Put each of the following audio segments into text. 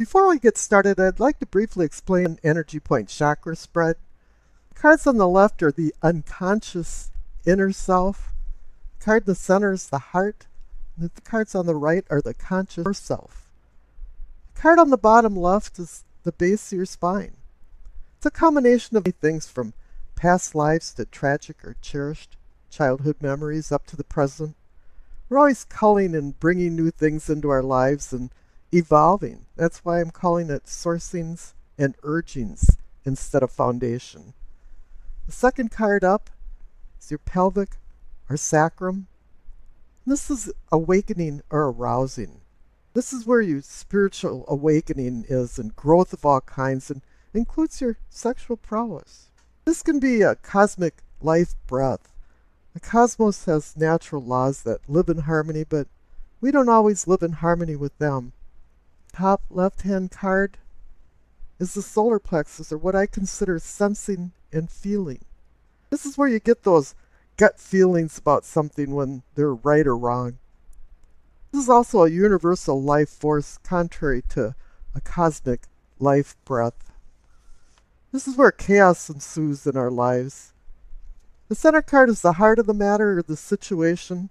Before we get started, I'd like to briefly explain energy point chakra spread. The cards on the left are the unconscious inner self. The card in the center is the heart. And the cards on the right are the conscious self. The card on the bottom left is the base of your spine. It's a combination of things from past lives to tragic or cherished childhood memories up to the present. We're always culling and bringing new things into our lives and evolving. That's why I'm calling it sourcings and urgings instead of foundation. The second card up is your pelvic or sacrum. This is awakening or arousing. This is where your spiritual awakening is and growth of all kinds, and includes your sexual prowess. This can be a cosmic life breath. The cosmos has natural laws that live in harmony, but we don't always live in harmony with them. Top left-hand card is the solar plexus, or what I consider sensing and feeling. This is where you get those gut feelings about something when they're right or wrong. This is also a universal life force, contrary to a cosmic life breath. This is where chaos ensues in our lives. The center card is the heart of the matter, or the situation.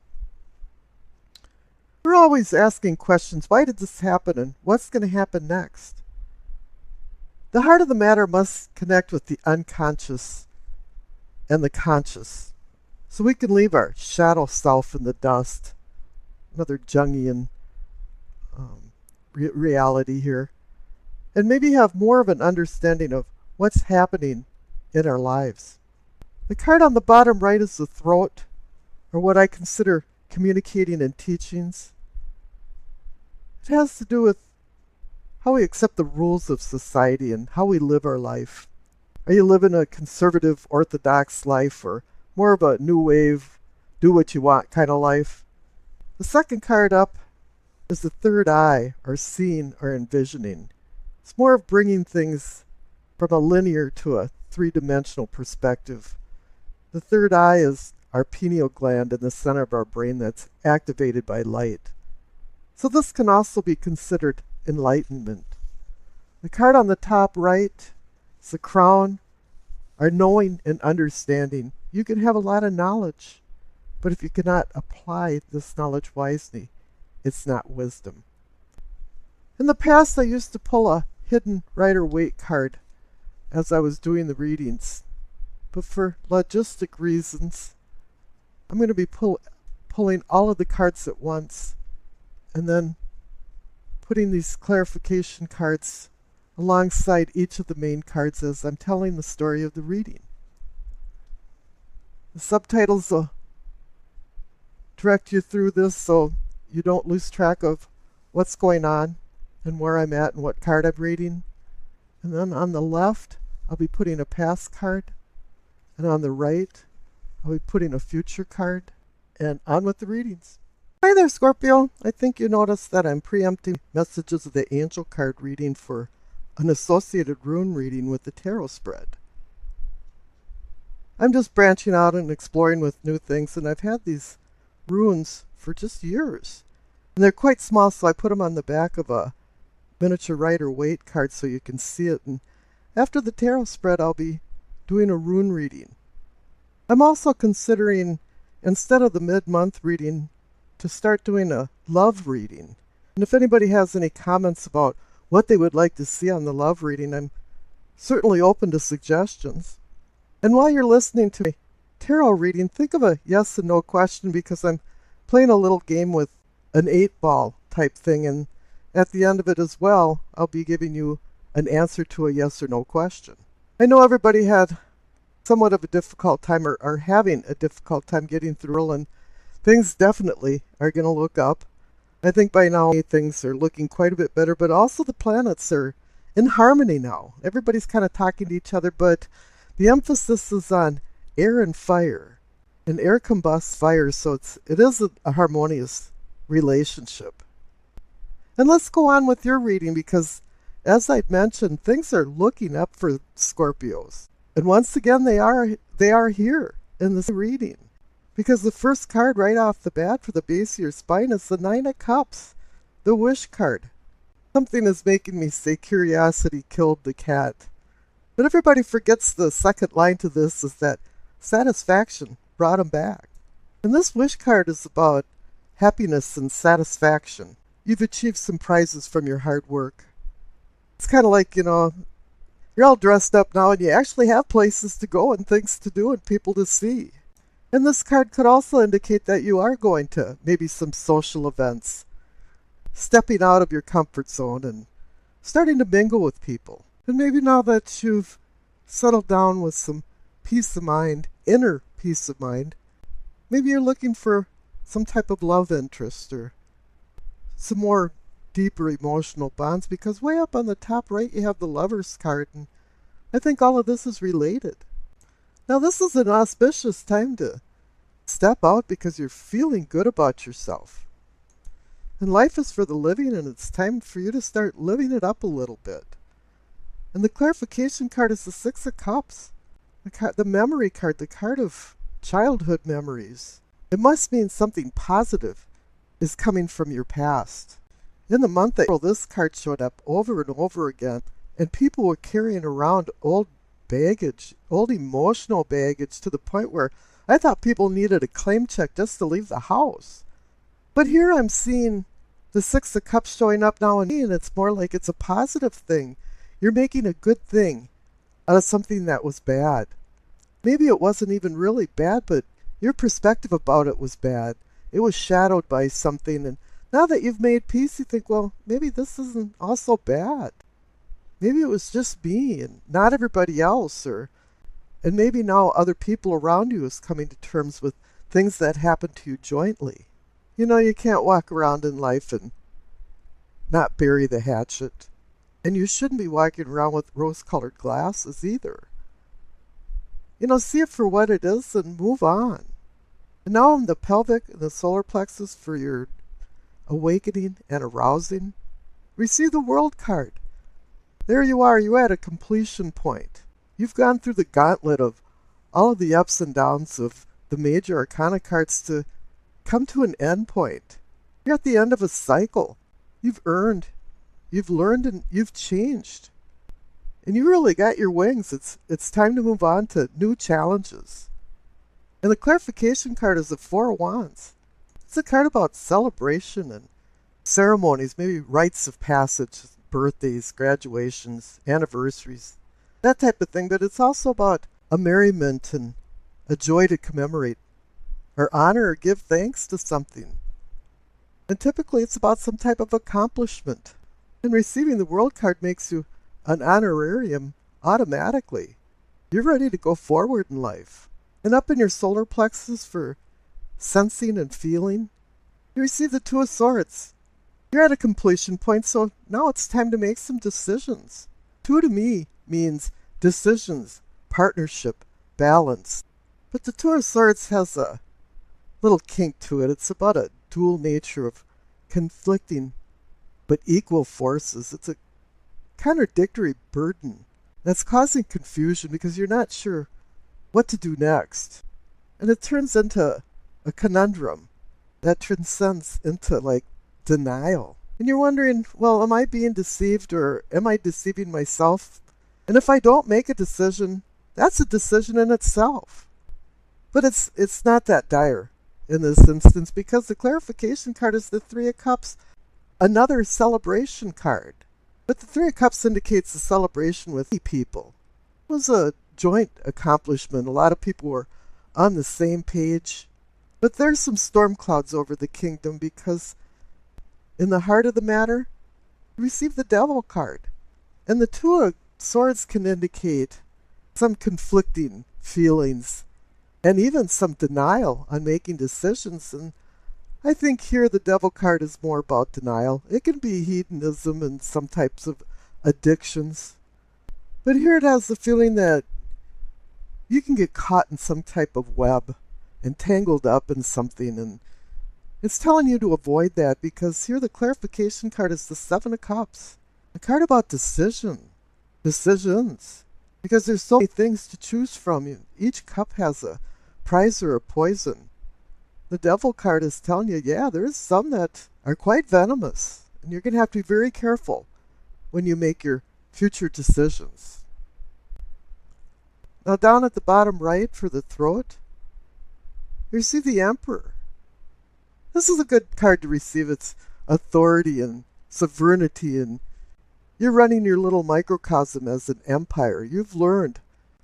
We're always asking questions. Why did this happen, and what's going to happen next? The heart of the matter must connect with the unconscious and the conscious, so we can leave our shadow self in the dust. Another Jungian reality here. And maybe have more of an understanding of what's happening in our lives. The card on the bottom right is the throat, or what I consider communicating and teachings. It has to do with how we accept the rules of society and how we live our life. Are you living a conservative, orthodox life, or more of a new wave, do what you want kind of life? The second card up is the third eye, or seeing or envisioning. It's more of bringing things from a linear to a three-dimensional perspective. The third eye is our pineal gland in the center of our brain that's activated by light. So this can also be considered enlightenment. The card on the top right is the crown, our knowing and understanding. You can have a lot of knowledge, but if you cannot apply this knowledge wisely, it's not wisdom. In the past, I used to pull a hidden Rider-Waite card as I was doing the readings, but for logistic reasons, I'm going to be pulling all of the cards at once, and then putting these clarification cards alongside each of the main cards as I'm telling the story of the reading. The subtitles will direct you through this so you don't lose track of what's going on and where I'm at and what card I'm reading. And then on the left, I'll be putting a past card, and on the right, I'll be putting a future card, and on with the readings. Hi there, Scorpio. I think you noticed that I'm preempting messages of the angel card reading for an associated rune reading with the tarot spread. I'm just branching out and exploring with new things, and I've had these runes for just years. And they're quite small, so I put them on the back of a miniature Rider-Waite card so you can see it. And after the tarot spread, I'll be doing a rune reading. I'm also considering, instead of the mid-month reading, to start doing a love reading. And if anybody has any comments about what they would like to see on the love reading, I'm certainly open to suggestions. And while you're listening to a tarot reading, think of a yes and no question, because I'm playing a little game with an 8-ball type thing, and at the end of it as well, I'll be giving you an answer to a yes or no question. I know everybody had somewhat of a difficult time, or are having a difficult time getting through, and things definitely are going to look up. I think by now things are looking quite a bit better, but also the planets are in harmony now. Everybody's kind of talking to each other, but the emphasis is on air and fire. And air combusts fire, so it is a harmonious relationship. And let's go on with your reading, because as I'd mentioned, things are looking up for Scorpios. And once again, they are here in this reading. Because the first card right off the bat for the base of your spine is the Nine of Cups, the Wish card. Something is making me say curiosity killed the cat. But everybody forgets the second line to this is that satisfaction brought him back. And this wish card is about happiness and satisfaction. You've achieved some prizes from your hard work. It's kind of like, you're all dressed up now and you actually have places to go and things to do and people to see. And this card could also indicate that you are going to maybe some social events, stepping out of your comfort zone and starting to mingle with people. And maybe now that you've settled down with some peace of mind, inner peace of mind, maybe you're looking for some type of love interest or some more deeper emotional bonds, because way up on the top right you have the Lover's card, and I think all of this is related. Now this is an auspicious time to step out because you're feeling good about yourself. And life is for the living, and it's time for you to start living it up a little bit. And the clarification card is the Six of Cups, the memory card, the card of childhood memories. It must mean something positive is coming from your past. In the month of April, this card showed up over and over again, and people were carrying around old baggage, old emotional baggage, to the point where I thought people needed a claim check just to leave the house. But here I'm seeing the Six of Cups showing up now in me, and it's more like it's a positive thing. You're making a good thing out of something that was bad. Maybe it wasn't even really bad, but your perspective about it was bad. It was shadowed by something, and now that you've made peace, you think, well, maybe this isn't also bad. Maybe it was just me and not everybody else, and maybe now other people around you is coming to terms with things that happened to you jointly. You can't walk around in life and not bury the hatchet. And you shouldn't be walking around with rose-colored glasses either. See it for what it is and move on. And now in the pelvic and the solar plexus for your awakening and arousing, receive the World card. There you are, you're at a completion point. You've gone through the gauntlet of all of the ups and downs of the major arcana cards to come to an end point. You're at the end of a cycle. You've earned, you've learned, and you've changed. And you really got your wings. It's time to move on to new challenges. And the clarification card is the Four of Wands. It's a card about celebration and ceremonies, maybe rites of passage, birthdays, graduations, anniversaries, that type of thing. But it's also about a merriment and a joy to commemorate or honor or give thanks to something. And typically it's about some type of accomplishment. And receiving the World card makes you an honorarium automatically. You're ready to go forward in life. And up in your solar plexus for sensing and feeling, you receive the Two of Swords. You're at a completion point, so now it's time to make some decisions. Two to me means decisions, partnership, balance. But the Two of Swords has a little kink to it. It's about a dual nature of conflicting but equal forces. It's a contradictory burden that's causing confusion because you're not sure what to do next. And it turns into a conundrum that transcends into like denial. And you're wondering, well, am I being deceived or am I deceiving myself? And if I don't make a decision, that's a decision in itself. But it's not that dire in this instance because the clarification card is the Three of Cups, another celebration card. But the Three of Cups indicates a celebration with people. It was a joint accomplishment. A lot of people were on the same page. But there's some storm clouds over the kingdom because in the heart of the matter, you receive the Devil card. And the Two of Swords can indicate some conflicting feelings and even some denial on making decisions. And I think here the Devil card is more about denial. It can be hedonism and some types of addictions. But here it has the feeling that you can get caught in some type of web and tangled up in something. And it's telling you to avoid that because here the clarification card is the Seven of Cups. A card about decisions. Because there's so many things to choose from. Each cup has a prize or a poison. The Devil card is telling you, yeah, there's some that are quite venomous. And you're going to have to be very careful when you make your future decisions. Now down at the bottom right for the throat, you see the Emperor. This is a good card to receive its authority and sovereignty, and you're running your little microcosm as an empire. You've learned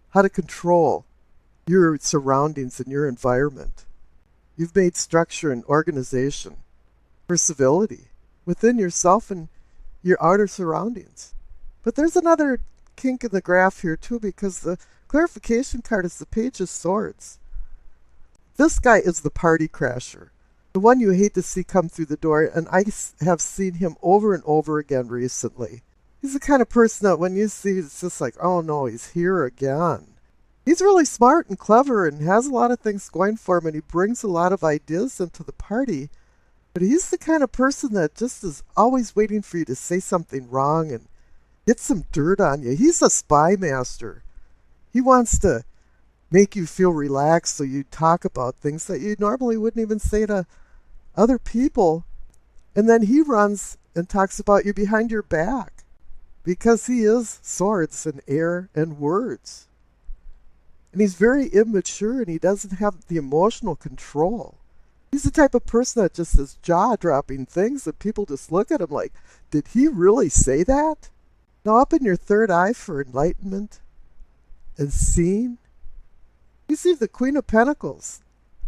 how to control your surroundings and your environment. You've made structure and organization for civility within yourself and your outer surroundings. But there's another kink in the graph here too, because the clarification card is the Page of Swords. This guy is the party crasher, the one you hate to see come through the door, and I have seen him over and over again recently. He's the kind of person that when you see, it's just like, oh no, he's here again. He's really smart and clever and has a lot of things going for him, and he brings a lot of ideas into the party. But he's the kind of person that just is always waiting for you to say something wrong and get some dirt on you. He's a spy master. He wants to make you feel relaxed so you talk about things that you normally wouldn't even say to other people. And then he runs and talks about you behind your back because he is swords and air and words. And he's very immature and he doesn't have the emotional control. He's the type of person that just says jaw-dropping things and people just look at him like, did he really say that? Now up in your third eye for enlightenment and seeing, you see the Queen of Pentacles.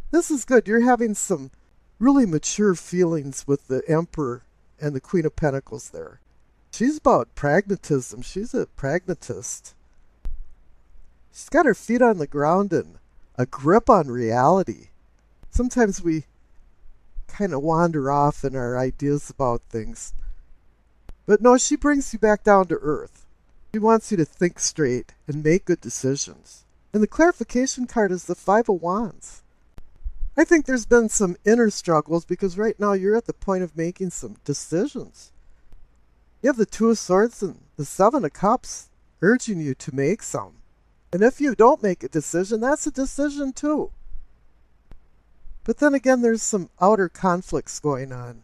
This is good. You're having some really mature feelings with the Emperor and the Queen of Pentacles there. She's about pragmatism. She's a pragmatist. She's got her feet on the ground and a grip on reality. Sometimes we kind of wander off in our ideas about things. But no, she brings you back down to earth. She wants you to think straight and make good decisions. And the clarification card is the Five of Wands. I think there's been some inner struggles because right now you're at the point of making some decisions. You have the Two of Swords and the Seven of Cups urging you to make some. And if you don't make a decision, that's a decision too. But then again, there's some outer conflicts going on.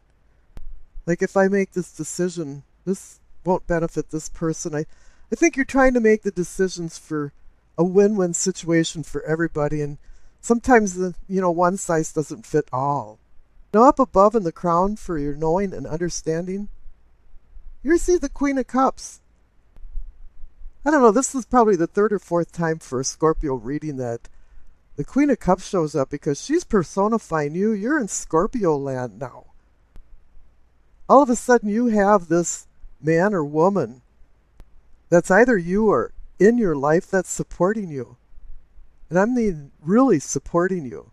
Like if I make this decision, this won't benefit this person. I think you're trying to make the decisions for a win-win situation for everybody. And sometimes, one size doesn't fit all. Now up above in the crown for your knowing and understanding, you see the Queen of Cups. I don't know, this is probably the third or fourth time for a Scorpio reading that the Queen of Cups shows up because she's personifying you. You're in Scorpio land now. All of a sudden you have this man or woman that's either you or in your life that's supporting you. And I mean really supporting you.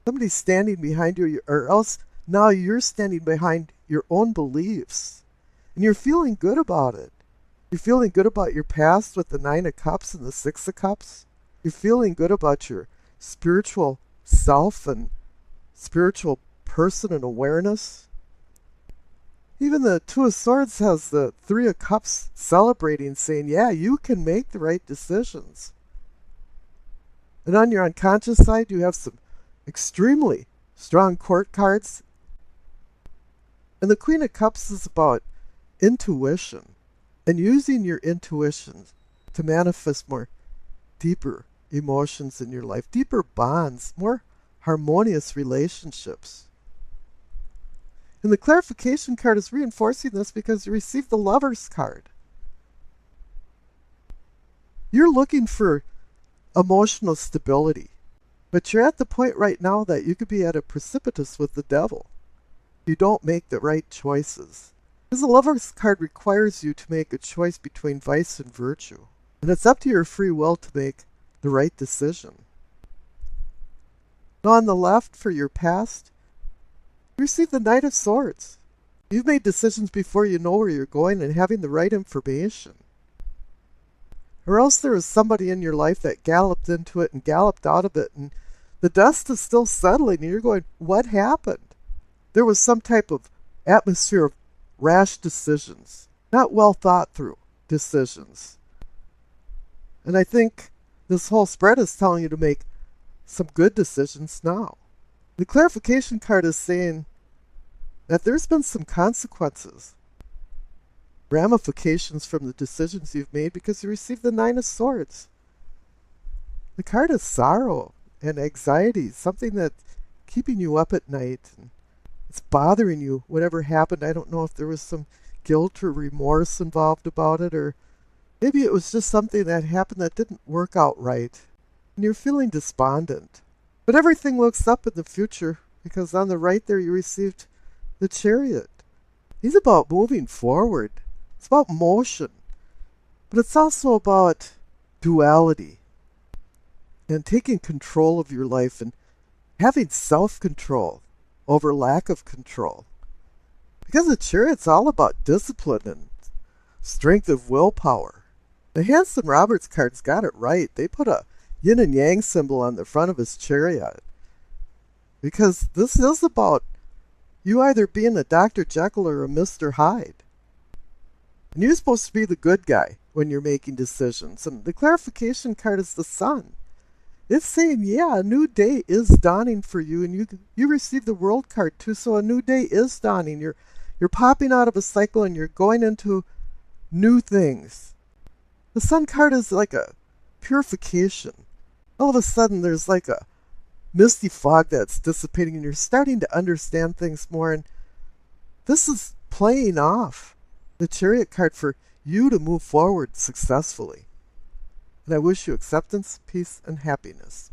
Somebody's standing behind you, or else now you're standing behind your own beliefs. And you're feeling good about it. You're feeling good about your past with the Nine of Cups and the Six of Cups. You're feeling good about your spiritual self and spiritual person and awareness. Even the Two of Swords has the Three of Cups celebrating, saying, yeah, you can make the right decisions. And on your unconscious side, you have some extremely strong court cards. And the Queen of Cups is about intuition and using your intuition to manifest more deeper emotions in your life, deeper bonds, more harmonious relationships. And the clarification card is reinforcing this because you received the Lover's card. You're looking for emotional stability, but you're at the point right now that you could be at a precipice with the devil. You don't make the right choices. Because the Lover's card requires you to make a choice between vice and virtue. And it's up to your free will to make the right decision. Now on the left for your past, you receive the Knight of Swords. You've made decisions before you know where you're going and having the right information. Or else there was somebody in your life that galloped into it and galloped out of it, and the dust is still settling and you're going, what happened? There was some type of atmosphere of rash decisions, not well thought through decisions. And I think this whole spread is telling you to make some good decisions now. The clarification card is saying that there's been some consequences ramifications from the decisions you've made because you received the Nine of Swords. The card is sorrow and anxiety, something that's keeping you up at night. And it's bothering you, whatever happened. I don't know if there was some guilt or remorse involved about it, or maybe it was just something that happened that didn't work out right. And you're feeling despondent. But everything looks up in the future because on the right there you received the Chariot. He's about moving forward. It's about motion. But it's also about duality and taking control of your life and having self-control over lack of control. Because the Chariot's all about discipline and strength of willpower. The Hanson Roberts card's got it right. They put a yin and yang symbol on the front of his chariot. Because this is about you either being a Dr. Jekyll or a Mr. Hyde. And you're supposed to be the good guy when you're making decisions. And the clarification card is the Sun. It's saying, yeah, a new day is dawning for you, and you receive the World card too, so a new day is dawning. You're popping out of a cycle and you're going into new things. The Sun card is like a purification. All of a sudden there's like a misty fog that's dissipating and you're starting to understand things more, and this is playing off the Chariot card for you to move forward successfully. And I wish you acceptance, peace, and happiness.